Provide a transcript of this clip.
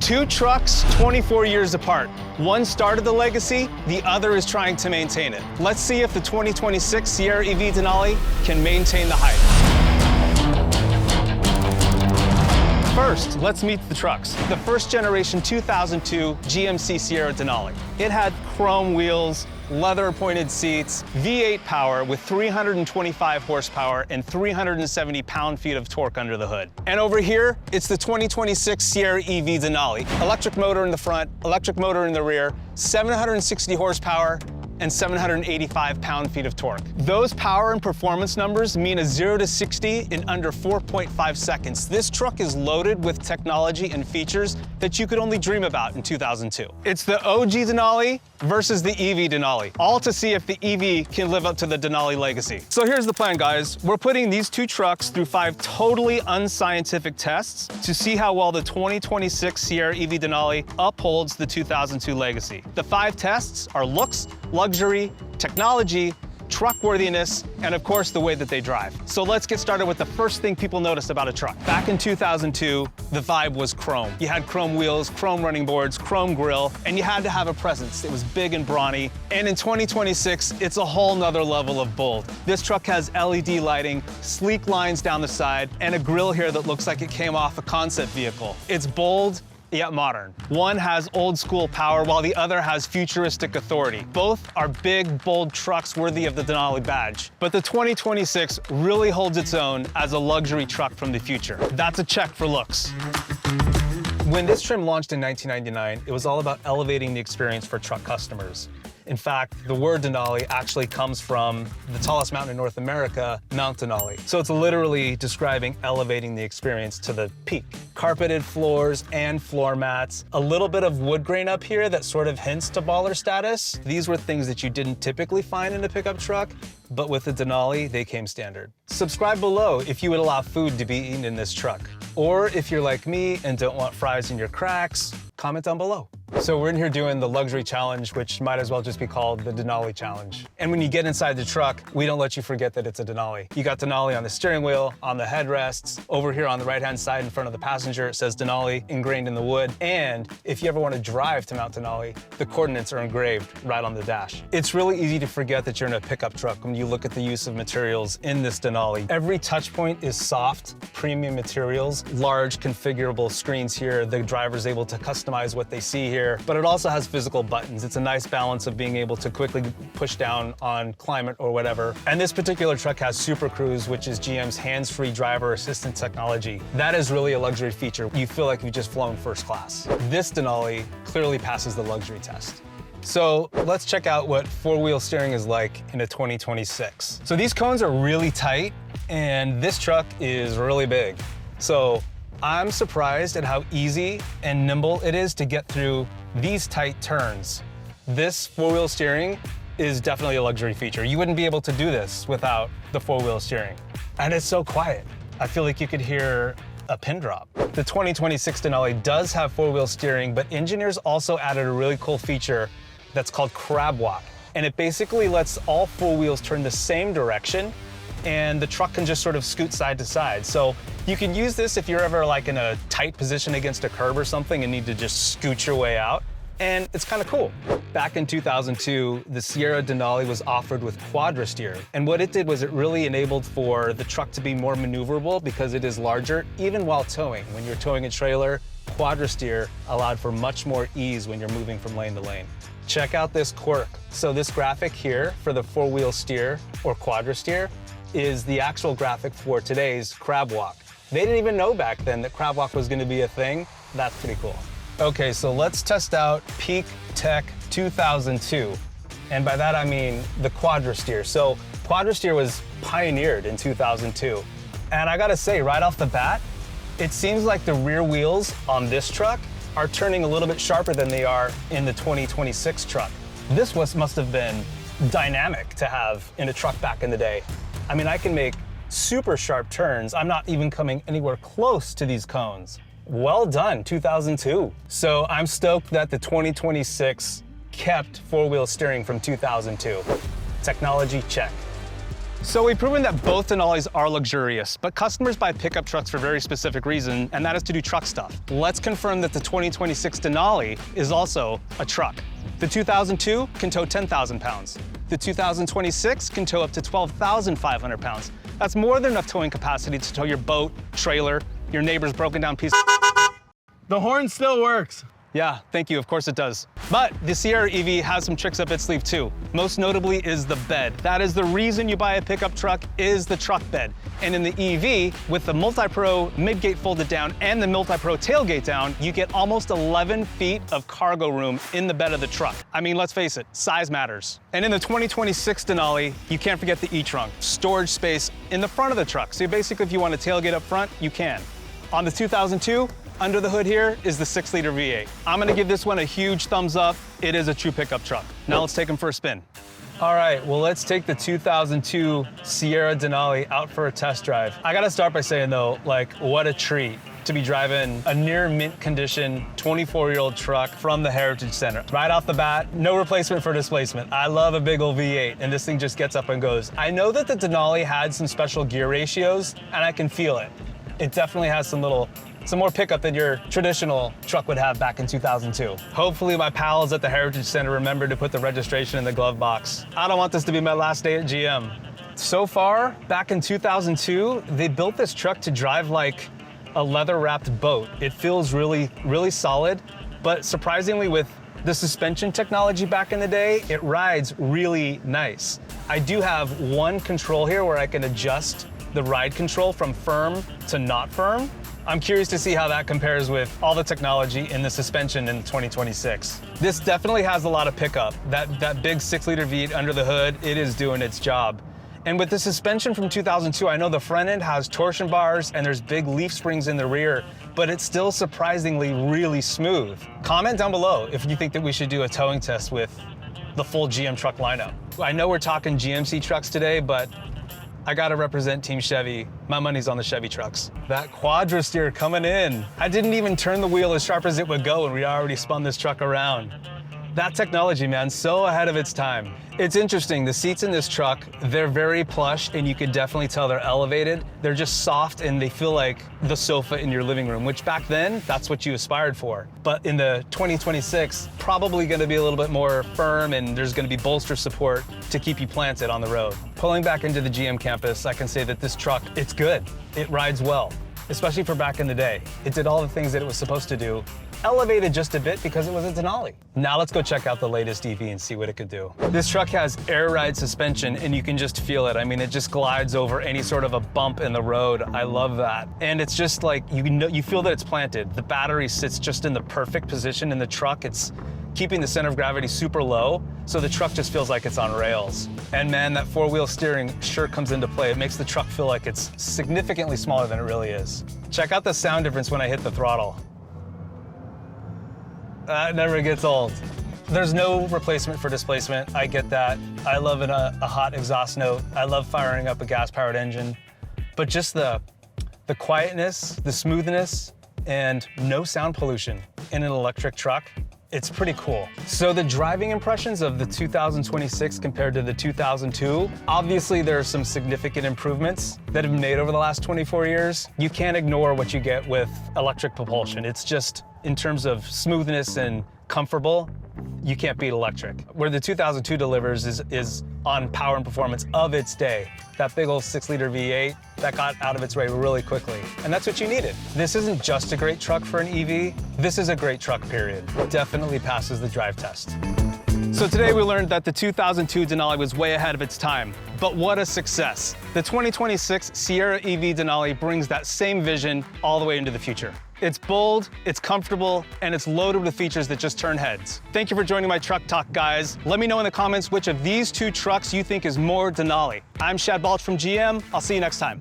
Two trucks, 24 years apart. One started the legacy, the other is trying to maintain it. Let's see if the 2026 Sierra EV Denali can maintain the hype. First, let's meet the trucks. The first generation 2002 GMC Sierra Denali. It had chrome wheels, leather pointed seats, V8 power with 325 horsepower and 370 pound-feet of torque under the hood. And over here, it's the 2026 Sierra EV Denali. Electric motor in the front, electric motor in the rear, 760 horsepower, and 785 pound-feet of torque. Those power and performance numbers mean a 0 to 60 in under 4.5 seconds. This truck is loaded with technology and features that you could only dream about in 2002. It's the OG Denali versus the EV Denali, all to see if the EV can live up to the Denali legacy. So here's the plan, guys. We're putting these two trucks through 5 totally unscientific tests to see how well the 2026 Sierra EV Denali upholds the 2002 legacy. The 5 tests are looks, luxury, technology, truckworthiness, and of course the way that they drive. So let's get started with the first thing people noticed about a truck. Back in 2002, the vibe was chrome. You had chrome wheels, chrome running boards, chrome grille, and you had to have a presence. It was big and brawny. And in 2026, it's a whole nother level of bold. This truck has LED lighting, sleek lines down the side, and a grille here that looks like it came off a concept vehicle. It's bold, yet modern. One has old school power while the other has futuristic authority. Both are big, bold trucks worthy of the Denali badge. But the 2026 really holds its own as a luxury truck from the future. That's a check for looks. When this trim launched in 1999, it was all about elevating the experience for truck customers. In fact, the word Denali actually comes from the tallest mountain in North America, Mount Denali. So it's literally describing elevating the experience to the peak. Carpeted floors and floor mats, a little bit of wood grain up here that sort of hints to baller status. These were things that you didn't typically find in a pickup truck, but with the Denali, they came standard. Subscribe below if you would allow food to be eaten in this truck. Or if you're like me and don't want fries in your cracks, comment down below. So we're in here doing the luxury challenge, which might as well just be called the Denali challenge. And when you get inside the truck, we don't let you forget that it's a Denali. You got Denali on the steering wheel, on the headrests, over here on the right-hand side in front of the passenger, it says Denali ingrained in the wood. And if you ever want to drive to Mount Denali, the coordinates are engraved right on the dash. It's really easy to forget that you're in a pickup truck when you look at the use of materials in this Denali. Every touch point is soft, premium materials, large configurable screens here. The driver's able to customize what they see here, but it also has physical buttons. It's a nice balance of being able to quickly push down on climate or whatever. And this particular truck has Super Cruise, which is GM's hands-free driver assistance technology. That is really a luxury feature. You feel like you've just flown first class. This Denali clearly passes the luxury test. So let's check out what four-wheel steering is like in a 2026. So these cones are really tight, and this truck is really big. So I'm surprised at how easy and nimble it is to get through these tight turns. This four-wheel steering is definitely a luxury feature. You wouldn't be able to do this without the four-wheel steering. And it's so quiet. I feel like you could hear a pin drop. The 2026 Denali does have four-wheel steering, but engineers also added a really cool feature that's called crab walk. And it basically lets all four wheels turn the same direction, and the truck can just sort of scoot side to side. So you can use this if you're ever like in a tight position against a curb or something and need to just scoot your way out. And it's kind of cool. Back in 2002, the Sierra Denali was offered with quadra steer. And what it did was it really enabled for the truck to be more maneuverable because it is larger, even while towing. When you're towing a trailer, quadra steer allowed for much more ease when you're moving from lane to lane. Check out this quirk. So this graphic here for the four-wheel steer or quadra steer is the actual graphic for today's crab walk. They didn't even know back then that crab walk was gonna be a thing. That's pretty cool. Okay, so let's test out Peak Tech 2002. And by that I mean the quadra steer. So quadra steer was pioneered in 2002. And I gotta say, right off the bat, it seems like the rear wheels on this truck are turning a little bit sharper than they are in the 2026 truck. This must have been dynamic to have in a truck back in the day. I mean, I can make super sharp turns. I'm not even coming anywhere close to these cones. Well done, 2002. So I'm stoked that the 2026 kept four-wheel steering from 2002. Technology check. So we've proven that both Denalis are luxurious, but customers buy pickup trucks for a very specific reason, and that is to do truck stuff. Let's confirm that the 2026 Denali is also a truck. The 2002 can tow 10,000 pounds. The 2026 can tow up to 12,500 pounds. That's more than enough towing capacity to tow your boat, trailer, your neighbor's broken down piece. The horn still works. Yeah, thank you, of course it does. But the Sierra EV has some tricks up its sleeve too. Most notably is the bed. That is the reason you buy a pickup truck, is the truck bed. And in the EV, with the Multi-Pro mid-gate folded down and the Multi-Pro tailgate down, you get almost 11 feet of cargo room in the bed of the truck. I mean, let's face it, size matters. And in the 2026 Denali, you can't forget the e-trunk, storage space in the front of the truck. So basically, if you want to tailgate up front, you can. On the 2002, under the hood here is the 6-liter V8. I'm gonna give this one a huge thumbs up. It is a true pickup truck. Now let's take them for a spin. All right, well, let's take the 2002 Sierra Denali out for a test drive. I gotta start by saying though, like, what a treat to be driving a near mint condition 24-year-old truck from the Heritage Center. Right off the bat, no replacement for displacement. I love a big old V8, and this thing just gets up and goes. I know that the Denali had some special gear ratios, and I can feel it. It definitely has some more pickup than your traditional truck would have back in 2002. Hopefully my pals at the Heritage Center remember to put the registration in the glove box. I don't want this to be my last day at GM. So far, back in 2002, they built this truck to drive like a leather-wrapped boat. It feels really, really solid, but surprisingly with the suspension technology back in the day, it rides really nice. I do have one control here where I can adjust the ride control from firm to not firm. I'm curious to see how that compares with all the technology in the suspension in 2026. This definitely has a lot of pickup. That big 6-liter V8 under the hood, it is doing its job. And with the suspension from 2002, I know the front end has torsion bars and there's big leaf springs in the rear, but it's still surprisingly really smooth. Comment down below if you think that we should do a towing test with the full GM truck lineup. I know we're talking GMC trucks today, but I gotta represent Team Chevy. My money's on the Chevy trucks. That quadra steer coming in. I didn't even turn the wheel as sharp as it would go and we already spun this truck around. That technology, man, so ahead of its time. It's interesting, the seats in this truck, they're very plush and you can definitely tell they're elevated. They're just soft and they feel like the sofa in your living room, which back then, that's what you aspired for. But in the 2026, probably gonna be a little bit more firm and there's gonna be bolster support to keep you planted on the road. Pulling back into the GM campus, I can say that this truck, it's good. It rides well, especially for back in the day. It did all the things that it was supposed to do, elevated just a bit because it was a Denali. Now let's go check out the latest EV and see what it could do. This truck has air ride suspension and you can just feel it. I mean, it just glides over any sort of a bump in the road. I love that. And it's just like, you feel that it's planted. The battery sits just in the perfect position in the truck. It's keeping the center of gravity super low, so the truck just feels like it's on rails. And man, that 4-wheel steering sure comes into play. It makes the truck feel like it's significantly smaller than it really is. Check out the sound difference when I hit the throttle. That never gets old. There's no replacement for displacement. I get that. I love a hot exhaust note. I love firing up a gas-powered engine. But just the quietness, the smoothness, and no sound pollution in an electric truck, it's pretty cool. So the driving impressions of the 2026 compared to the 2002, obviously there are some significant improvements that have been made over the last 24 years. You can't ignore what you get with electric propulsion. It's just, in terms of smoothness and comfortable, you can't beat electric. Where the 2002 delivers is on power and performance of its day. That big old 6-liter V8 that got out of its way really quickly. And that's what you needed. This isn't just a great truck for an EV. This is a great truck, period. Definitely passes the drive test. So today we learned that the 2002 Denali was way ahead of its time, but what a success. The 2026 Sierra EV Denali brings that same vision all the way into the future. It's bold, it's comfortable, and it's loaded with features that just turn heads. Thank you for joining my truck talk, guys. Let me know in the comments which of these two trucks you think is more Denali. I'm Shad Balch from GM. I'll see you next time.